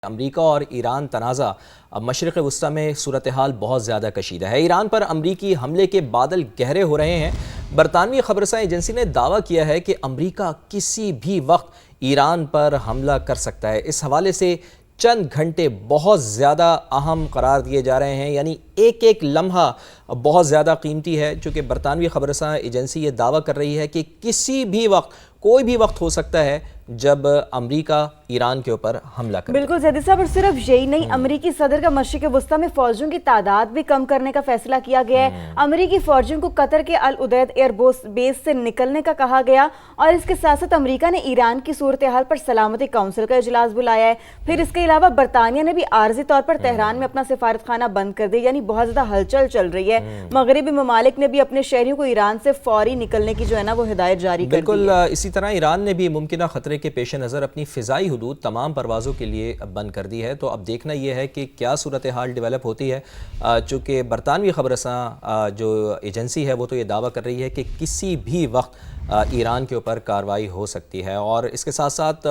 امریکہ اور ایران تنازع مشرق وسطی میں صورتحال بہت زیادہ کشیدہ ہے۔ ایران پر امریکی حملے کے بادل گہرے ہو رہے ہیں۔ برطانوی خبررساں ایجنسی نے دعویٰ کیا ہے کہ امریکہ کسی بھی وقت ایران پر حملہ کر سکتا ہے۔ اس حوالے سے چند گھنٹے بہت زیادہ اہم قرار دیے جا رہے ہیں، یعنی ایک ایک لمحہ بہت زیادہ قیمتی ہے، چونکہ برطانوی خبررساں ایجنسی یہ دعویٰ کر رہی ہے کہ کسی بھی وقت کوئی بھی وقت ہو سکتا ہے جب امریکہ ایران کے اوپر حملہ کرے۔ بالکل زیدی صاحب، اور صرف یہی نہیں، امریکی صدر کا مشرق وسطی میں فوجیوں کی تعداد بھی کم کرنے کا فیصلہ کیا گیا ہے۔ امریکی فوجیوں کو قطر کے العدید ایئر بیس سے نکلنے کا کہا گیا، اور اس کے ساتھ ساتھ امریکہ نے ایران کی صورتحال پر سلامتی کونسل کا اجلاس بلایا ہے۔ پھر اس کے علاوہ برطانیہ نے بھی عارضی طور پر تہران میں اپنا سفارت خانہ بند کر دیا، یعنی بہت زیادہ ہلچل چل رہی ہے۔ مغربی ممالک نے بھی اپنے شہریوں کو ایران سے فوری نکلنے کی وہ ہدایت جاری کر دی ہے۔ بالکل اسی طرح ایران نے بھی ممکنہ خطرے کے پیش نظر اپنی فضائی حدود تمام پروازوں کے لیے بند کر دی ہے۔ تو اب دیکھنا یہ ہے کہ کیا صورتحال ڈیولپ ہوتی ہے، چونکہ برطانوی خبررساں جو ایجنسی ہے وہ تو یہ دعویٰ کر رہی ہے کہ کسی بھی وقت ایران کے اوپر کارروائی ہو سکتی ہے، اور اس کے ساتھ ساتھ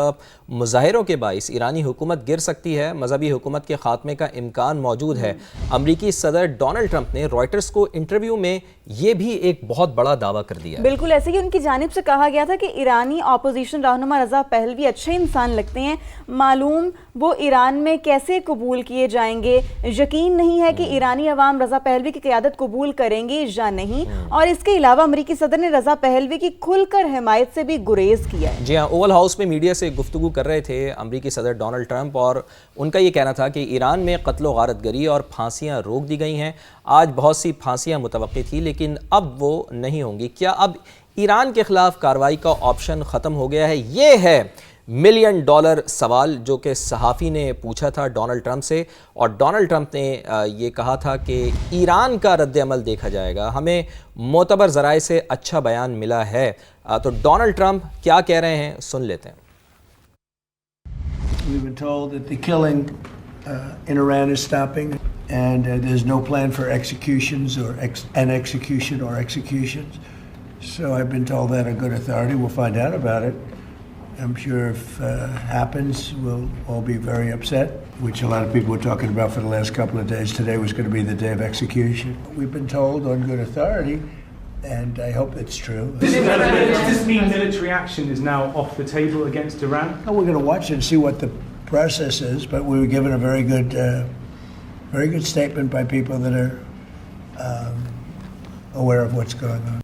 مظاہروں کے باعث ایرانی حکومت گر سکتی ہے، مذہبی حکومت کے خاتمے کا امکان موجود ہے۔ امریکی صدر ڈونلڈ ٹرمپ نے رائٹرز کو انٹرویو میں یہ بھی ایک بہت بڑا دعویٰ کر دیا ہے۔ بالکل ایسے ہی ان کی جانب سے کہا گیا تھا کہ ایرانی اپوزیشن رہنما رضا پہلوی اچھے انسان لگتے ہیں، معلوم وہ ایران میں کیسے قبول کیے جائیں گے، یقین نہیں ہے کہ ایرانی عوام رضا پہلوی کی قیادت قبول کریں گے یا نہیں۔ اور اس کے علاوہ امریکی صدر نے رضا پہلوی کی کھل کر حمایت سے بھی گریز کیا ہے۔ جی ہاں، اوول ہاؤس میں میڈیا سے گفتگو کر رہے تھے امریکی صدر ڈونلڈ ٹرمپ، اور ان کا یہ کہنا تھا کہ ایران میں قتل و غارت گری اور پھانسیاں روک دی گئی ہیں۔ آج بہت سی پھانسیاں متوقع تھی لیکن اب وہ نہیں ہوں گی۔ کیا اب ایران کے خلاف کارروائی کا آپشن ختم ہو گیا ہے؟ یہ ہے $1,000,000 سوال جو کہ صحافی نے پوچھا تھا ڈونلڈ ٹرمپ سے، اور ڈونلڈ ٹرمپ نے یہ کہا تھا کہ ایران کا رد عمل دیکھا جائے گا، ہمیں معتبر ذرائع سے اچھا بیان ملا ہے۔ تو ڈونلڈ ٹرمپ کیا کہہ رہے ہیں سن لیتے ہیں۔ We've been told that the killing in Iran is stopping, and there's no plan for executions or an execution or executions. So I've been told that on good authority. We'll find out about it. I'm sure if it happens, we'll all be very upset, which a lot of people were talking about for the last couple of days. Today was going to be the day of execution. We've been told on good authority, and I hope it's true. Does this mean military action is now off the table against Iran? And we're going to watch and see what the process is, but we were given a very good statement by people that are aware of what's going on.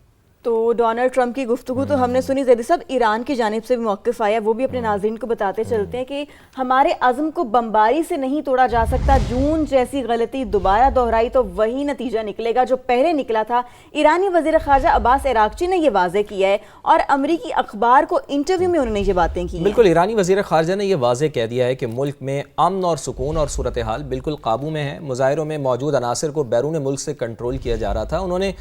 تو Donald Trump کی گفتگو تو ہم نے سنی زیدی صاحب، ایران کی جانب سے بھی موقف آیا، وہ بھی اپنے ناظرین کو بتاتے چلتے ہیں کہ ہمارے عزم کو بمباری سے نہیں توڑا جا سکتا، جون جیسی غلطی دوبارہ دہرائی تو وہی نتیجہ نکلے گا جو پہلے نکلا تھا۔ ایرانی وزیر خارجہ عباس عراقچی نے یہ واضح کیا ہے، اور امریکی اخبار کو انٹرویو میں انہوں نے یہ باتیں کی ہیں۔ بالکل، ایرانی وزیر خارجہ نے یہ واضح کہہ دیا ہے کہ ملک میں امن اور سکون اور صورتحال بالکل قابو میں ہے۔ مظاہروں میں موجود عناصر کو بیرون ملک سے کنٹرول کیا جا رہا تھا۔ انہوں نے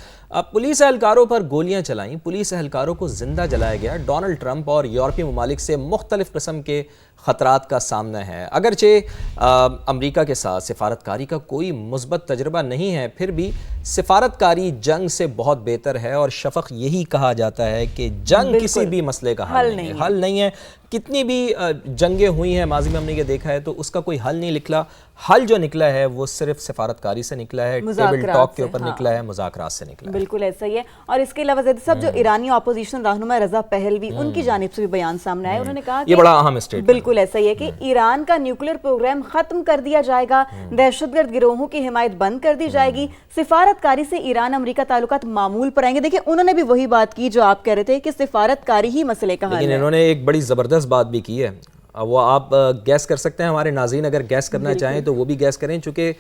پولیس اہلکاروں پر گولیاں چلائیں، پولیس اہلکاروں کو زندہ جلایا گیا۔ ڈونلڈ ٹرمپ اور یورپی ممالک سے مختلف قسم کے خطرات کا سامنا ہے۔ اگرچہ امریکہ کے ساتھ سفارتکاری کا کوئی مثبت تجربہ نہیں ہے، پھر بھی سفارتکاری جنگ سے بہت بہتر ہے، اور شفق یہی کہا جاتا ہے کہ جنگ کسی بھی مسئلے کا حل نہیں ہے۔ کتنی بھی جنگیں ہوئی ہیں ماضی میں، ہم نے یہ دیکھا ہے، تو اس کا کوئی حل نہیں نکلا۔ حل جو نکلا ہے وہ صرف سفارتکاری سے نکلا ہے، ٹیبل ٹاک کے اوپر نکلا ہے، مذاکرات سے نکلا ہے۔ بالکل ایسا ہی ہے۔ اور اس کے علاوہ زیدی صاحب، جو ایرانی اپوزیشن رہنما رضا پہلوی، ان کی جانب سے بھی بیان سامنے آئے، انہوں نے کہا یہ بڑا اہم اسٹیٹمنٹ، بالکل ایسا ہی ہے کہ ایران کا نیوکلیر پروگرام ختم کر دیا جائے گا، دہشت گرد گروہوں کی حمایت بند کر دی جائے گی، سفارتکاری سے ایران امریکہ تعلقات معمول پر آئیں گے۔ دیکھیں، انہوں نے بھی وہی بات کی جو آپ کہہ رہے تھے کہ سفارتکاری ہی مسئلے کا حل ہے۔ لیکن انہوں نے ایک بڑی زبردست بات بھی کی ہے، وہ آپ گیس کر سکتے ہیں، ہمارے ناظرین اگر گیس کرنا چاہیں تو وہ بھی گیس کریں، چونکہ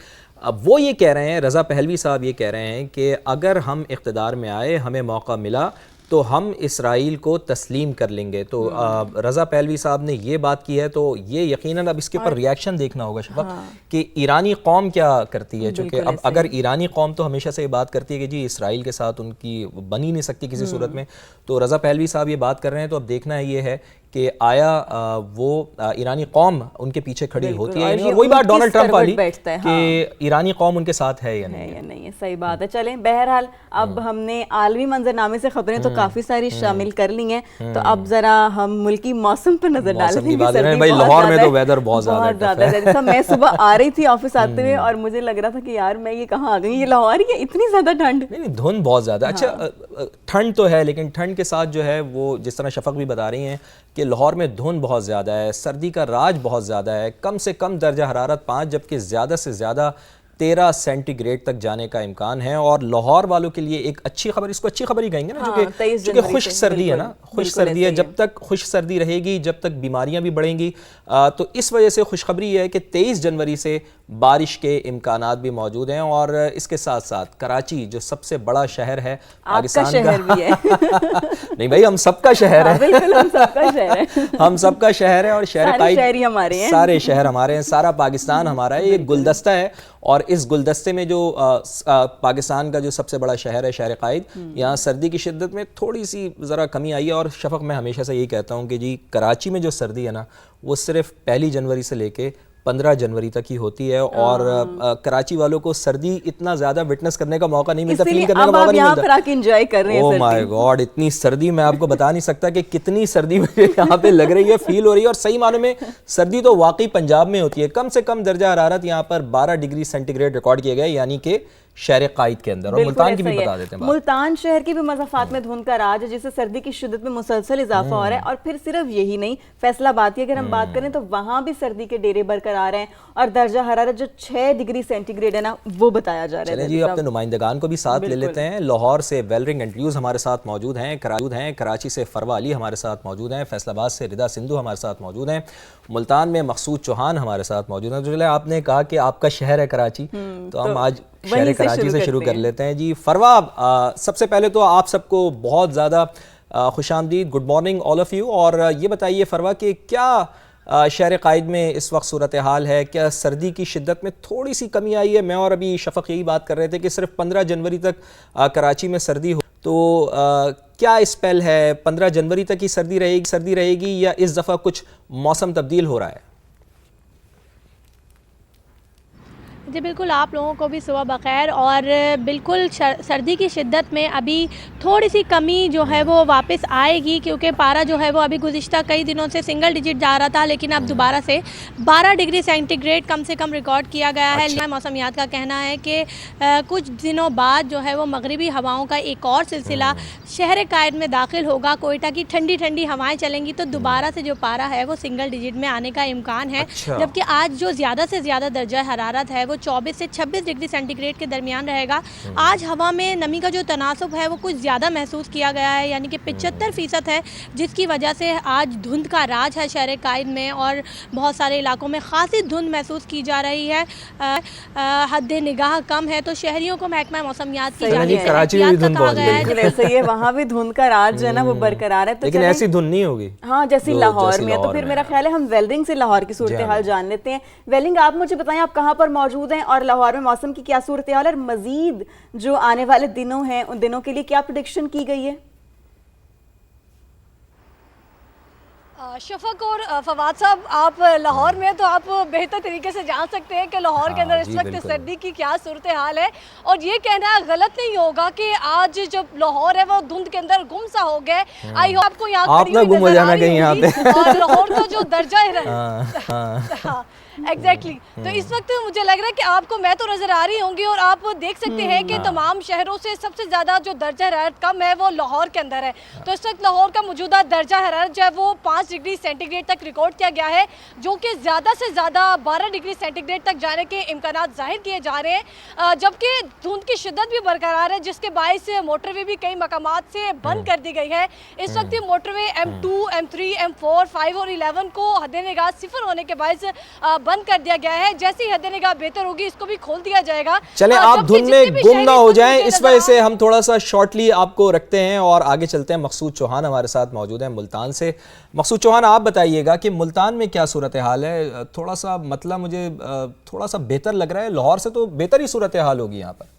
وہ یہ کہہ رہے ہیں، رضا پہلوی صاحب یہ کہہ رہے ہیں کہ اگر ہم اقتدار میں آئے، ہمیں موقع ملا تو ہم اسرائیل کو تسلیم کر لیں گے۔ تو رضا پہلوی صاحب نے یہ بات کی ہے، تو یہ یقیناً اب اس کے اوپر ریاکشن دیکھنا ہوگا شفق کہ ایرانی قوم کیا کرتی ہے، چونکہ اب اگر ایرانی قوم تو ہمیشہ سے یہ بات کرتی ہے کہ جی اسرائیل کے ساتھ ان کی بنی نہیں سکتی کسی صورت میں، تو رضا پہلوی صاحب یہ بات کر رہے ہیں، تو اب دیکھنا یہ ہے کہ آیا وہ ایرانی قوم ان کے پیچھے کھڑی ہوتی ہے, اور اور وہی بات ڈونلڈ ٹرمپ والی کہ ہاں ایرانی قوم ان کے ساتھ ہے یا ہے یا نہیں ہے. صحیح بات ہے. چلیں بہرحال اب ہم نے عالمی منظرنامے سے خبریں تو کافی ساری شامل کر لی ہیں, تو اب ذرا ہم ملکی موسم پر نظر ڈالیں موسم کی بات ہے بھائی, لاہور میں تو ویدر بہت زیادہ ہے. جیسا میں صبح آ رہی تھی آفس آتے ہوئے اور مجھے لگ رہا تھا کہ یار میں یہ کہاں آ گئی, یہ لاہور ہی ہے, اتنی زیادہ ٹھنڈ. نہیں دھند بہت زیادہ. اچھا ٹھنڈ تو ہے, لیکن ٹھنڈ کے ساتھ جو ہے وہ جس طرح شفق بھی بتا رہی ہیں کہ لاہور میں دھند بہت زیادہ ہے, سردی کا راج بہت زیادہ ہے, کم سے کم درجہ حرارت 5 جبکہ زیادہ سے زیادہ 13 سینٹی گریڈ تک جانے کا امکان ہے. اور لاہور والوں کے لیے ایک اچھی خبر, اس کو اچھی خبر ہی کہیں گے نا, جو کہ خشک سردی ہے نا, خشک سردی ہے. جب تک خشک سردی رہے گی, جب تک بیماریاں بھی بڑھیں گی, تو اس وجہ سے خوشخبری یہ ہے کہ 23 جنوری سے بارش کے امکانات بھی موجود ہیں. اور اس کے ساتھ ساتھ کراچی جو سب سے بڑا شہر ہے پاکستان کا, نہیں بھائی ہم سب کا شہر ہے, ہم سب کا شہر ہے, اور شہر قائد سارے شہر ہمارے ہیں, سارا پاکستان ہمارا ہے. یہ گلدستہ ہے, اور اس گلدستے میں جو پاکستان کا جو سب سے بڑا شہر ہے شہر قائد, یہاں سردی کی شدت میں تھوڑی سی ذرا کمی آئی ہے. اور شفق میں ہمیشہ سے یہی کہتا ہوں کہ جی کراچی میں جو سردی ہے نا وہ صرف 1 جنوری سے لے کے 15 جنوری تک ہی ہوتی ہے, اور کراچی والوں کو سردی اتنا زیادہ وٹنس کرنے کا موقع نہیں ملتا, فیل کرنے کا موقع نہیں ملتا. اوہ مائی گاڈ, اتنی سردی میں آپ کو بتا نہیں سکتا کہ کتنی سردی مجھے یہاں پہ لگ رہی ہے, فیل ہو رہی ہے. اور صحیح معنوں میں سردی تو واقعی پنجاب میں ہوتی ہے. کم سے کم درجہ حرارت یہاں پر 12 ڈگری سینٹی گریڈ ریکارڈ کیا گیا, یعنی کہ شہر قائد کے اندر. اور ملتان کی بھی بتا دیتے ہیں. ملتان شہر کی بھی مضافات میں دھند کا راج ہے, جس سے سردی کی شدت میں مسلسل اضافہ ہو رہا ہے. اور پھر صرف یہی نہیں, فیصل آباد کی اگر ہم بات کریں تو وہاں بھی سردی کے ڈیرے برقرار ہیں, اور درجہ حرارت جو 6 ڈگری سینٹی گریڈ ہے نا وہ بتایا جا رہا ہے. چلیں جی اپنے نمائندگان کو بھی ساتھ لے لیتے ہیں. لاہور سے ویلرنگ اینڈریوز ہمارے ساتھ موجود ہیں, کراچی سے فروا علی ہمارے ساتھ موجود ہیں, فیصل آباد سے ردا سندھو ہمارے ساتھ موجود ہیں, ملتان میں مقصود چوہان ہمارے ساتھ موجود ہیں. جو آپ نے کہا کہ آپ کا شہر ہے کراچی, تو ہم آج شہر کراچی سے شروع کر لیتے ہیں. جی فروا, سب سے پہلے تو آپ سب کو بہت زیادہ خوش آمدید, good morning all of you. اور یہ بتائیے فروا کہ کیا شہر قائد میں اس وقت صورتحال ہے, کیا سردی کی شدت میں تھوڑی سی کمی آئی ہے؟ میں اور ابھی شفق یہی بات کر رہے تھے کہ صرف 15 جنوری تک کراچی میں سردی ہو, تو کیا اسپیل ہے, 15 جنوری تک ہی سردی رہے گی یا اس دفعہ کچھ موسم تبدیل ہو رہا ہے؟ جی بالکل, آپ لوگوں کو بھی صبح بخیر. اور بالکل سردی کی شدت میں ابھی تھوڑی سی کمی جو ہے وہ واپس آئے گی, کیونکہ پارا جو ہے وہ ابھی گزشتہ کئی دنوں سے سنگل ڈیجٹ جا رہا تھا, لیکن اب دوبارہ سے 12 ڈگری سینٹی گریڈ کم سے کم ریکارڈ کیا گیا ہے. موسمیات کا کہنا ہے کہ کچھ دنوں بعد جو ہے وہ مغربی ہواؤں کا ایک اور سلسلہ شہر قائد میں داخل ہوگا. کوئٹہ کی ٹھنڈی ٹھنڈی ہوائیں چلیں گی, تو دوبارہ سے جو پارا ہے وہ سنگل ڈیجٹ میں آنے کا امکان ہے. جبکہ آج جو زیادہ سے زیادہ درجہ حرارت ہے وہ 24 سے 26 ڈگری سینٹی گریڈ کے درمیان رہے گا. آج ہوا میں نمی کا جو تناسب ہے وہ کچھ زیادہ محسوس کیا گیا ہے, یعنی کہ 75% ہے, جس کی وجہ سے آج دھند کا راج ہے شہر قائد میں, اور بہت سارے علاقوں میں خاصی دھند محسوس کی جا رہی ہے. حد نگاہ کم ہے, تو شہریوں کو محکمہ موسمیات کی جانب سے احتیاط کا کہا گیا ہے. ویسے یہ وہاں بھی دھند کا راج جو ہے نا وہ برقرار ہے, لیکن ایسی دھند نہیں ہوگی ہاں جیسی لاہور میں. تو پھر میرا خیال ہے ہم ویلڈنگ سے لاہور کی صورتحال جان لیتے ہیں. ویلڈنگ, آپ مجھے بتائیں آپ کہاں پر موجود ہیں, اور لاہور میں موسم کی کیا صورتحال, اور مزید جو آنے والے دنوں ہیں ان دنوں کے لیے کیا پریڈکشن کی گئی ہے؟ شفق اور فواد صاحب, آپ لاہور میں تو آپ بہتر طریقے سے جان سکتے ہیں کہ لاہور کے اندر اس وقت سردی کی کیا صورتحال ہے. اور یہ کہنا غلط نہیں ہوگا کہ آج جب لاہور ہے وہ دھند کے اندر گم سا ہو گئے. آئی ہوپ آپ کو یہاں گم ہو جانا کہیں یہاں پہ, اور لاہور کا جو درجہ ہے ایگزیکٹلی, تو اس وقت مجھے لگ رہا ہے کہ آپ کو میں تو نظر آ رہی ہوں گی, اور آپ دیکھ سکتے ہیں کہ تمام شہروں سے سب سے زیادہ جو درجہ حرارت کم ہے وہ لاہور کے اندر ہے. تو اس وقت لاہور کا موجودہ درجہ حرارت جو ہے وہ 5 ڈگری سینٹی گریڈ تک ریکارڈ کیا گیا ہے, جو کہ زیادہ سے زیادہ 12 ڈگری سینٹی گریڈ تک جانے کے امکانات ظاہر کیے جا رہے ہیں. جبکہ دھند کی شدت بھی برقرار ہے, جس کے باعث موٹر وے بھی کئی مقامات سے بند کر دی گئی ہے. اس وقت موٹر وے M2, M3, M4, 5 اور 11 کو حد نگاہ 0 ہونے کے باعث بند کر دیا گیا ہے. جیسی حد نگاہ بہتر ہوگی اس کو بھی کھول دیا جائے گا. چلیں آپ دھند میں گم نہ ہو جائیں, اس وجہ سے ہم تھوڑا سا شارٹلی آپ کو رکھتے ہیں اور آگے چلتے ہیں. مقصود چوہان ہمارے ساتھ موجود ہیں ملتان سے. مقصود چوہان, آپ بتائیے گا کہ ملتان میں کیا صورتحال ہے, تھوڑا سا مطلب مجھے تھوڑا سا بہتر لگ رہا ہے, لاہور سے تو بہتر ہی صورتحال ہوگی یہاں پر.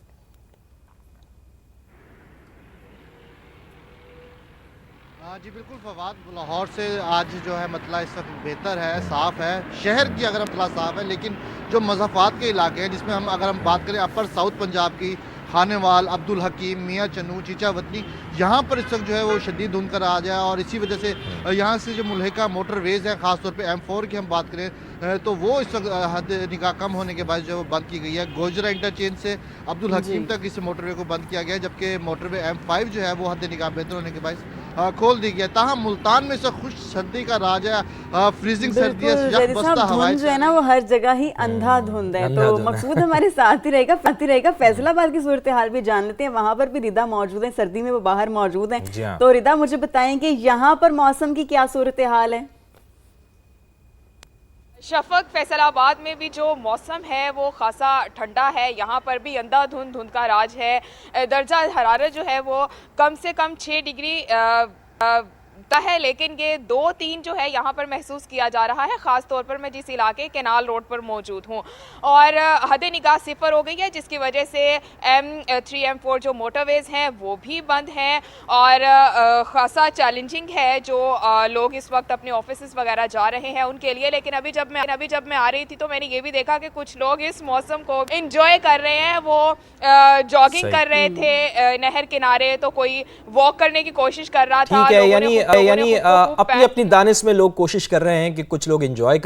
جی بالکل فواد، لاہور سے آج جو ہے مطلع اس وقت بہتر ہے، صاف ہے، شہر کی اگر مطلع صاف ہے، لیکن جو مضافات کے علاقے ہیں جس میں اگر ہم بات کریں اپر ساؤتھ پنجاب کی، خانیوال، عبدالحکیم، میاں چنو، چیچا وطنی، یہاں پر اس وقت جو ہے وہ شدید دھند کا راج ہے، اور اسی وجہ سے یہاں سے جو ملحقہ موٹر ویز ہیں، خاص طور پہ M4 کی ہم بات کریں تو وہ اس وقت حد نگاہ کم ہونے کے بعد جو ہے وہ بند کی گئی ہے۔ گوجرا انٹرچینج سے عبدالحکیم تک اس موٹر وے کو بند کیا گیا ہے، جبکہ موٹر وے M5 جو ہے وہ حد نگاہ بہتر ہونے کے باعث کھول دی گیا۔ تاہم ملتان میں سے خوش سردی کا راج ہے، فریزنگ سردی ہے، یک بستہ ہوائیں جو ہے نا وہ ہر جگہ ہی اندھا دھند ہے، تو مقصود ہمارے ساتھ ہی رہے گا۔ فیصل آباد کی صورتحال بھی جان لیتے ہیں، وہاں پر بھی ردا موجود ہیں، سردی میں وہ باہر موجود ہیں، تو ردا مجھے بتائیں کہ یہاں پر موسم کی کیا صورتحال ہے؟ شفق، فیصل آباد میں بھی جو موسم ہے وہ خاصا ٹھنڈا ہے، یہاں پر بھی اندھا دھند کا راج ہے۔ درجہ حرارت جو ہے وہ کم سے کم 6 ڈگری ہے، لیکن یہ 2-3 جو ہے یہاں پر محسوس کیا جا رہا ہے، خاص طور پر میں جس علاقے کینال روڈ پر موجود ہوں، اور حد نگاہ 0 ہو گئی ہے، جس کی وجہ سے M3 M4 جو موٹر ویز ہیں وہ بھی بند ہیں، اور خاصا چیلنجنگ ہے جو لوگ اس وقت اپنے آفیسز وغیرہ جا رہے ہیں ان کے لیے۔ لیکن ابھی جب میں آ رہی تھی تو میں نے یہ بھی دیکھا کہ کچھ لوگ اس موسم کو انجوائے کر رہے ہیں، وہ جاگنگ کر رہے تھے نہر کنارے، تو کوئی واک کرنے کی کوشش کر رہا تھا۔ ٹھیک ہے، یعنی اپنی دانش میں لوگ کوشش کر رہے ہیں کہ کچھ لوگ انجوائے